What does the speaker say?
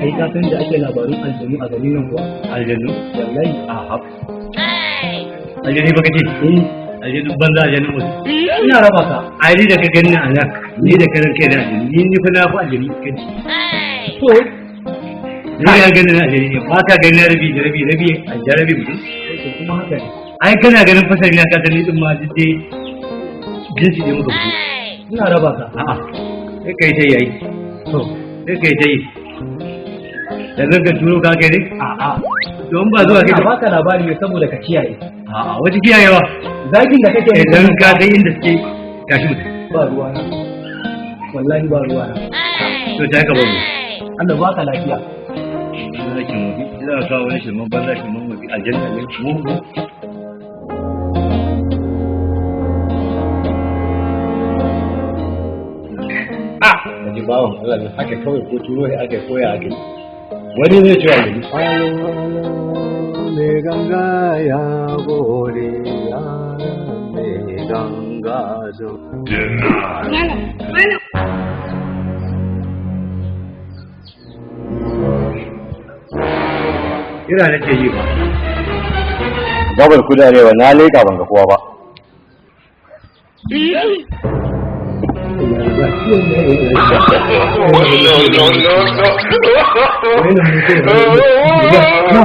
kai ka san da ake labarun aljanu a garin nan kuwa aljanu wallahi a haf aljanu baka ce aljanu banza aljanu wasu ina raba ka ai da ka gani a nan ni da karan kai da aljanu ni fa na fa aljanu kanci to ni ya gani na aljanu ne ba ka gani rabi a jarabi mutum kuma haka ne ai kana ganin fasari na ka gani din ma dai jinsi ne muka fito ina raba ka a'a sai kai ta yayi to sai kai ta yi da zan ka turo ka kai ne a'a don ba zuwa kai ba ka labari ne saboda ka kiyaye a'a wata kiyayewa zagin da kake idan ka san inda suke tashi mutum ba ruwa na wallahi ba ruwa na to ta ka babu Allah ba ka lafiya ina kin mafi ina ka wani shirman banza shirman mafi aljanna ne mu a ji bawon Allah ne haka kawai ko turo ne aka koya aka yi wani zai ci wani me ganga ya bore ya me ganga zo ina nake yi ba gabar kudarewa na leka ban ga kowa ba no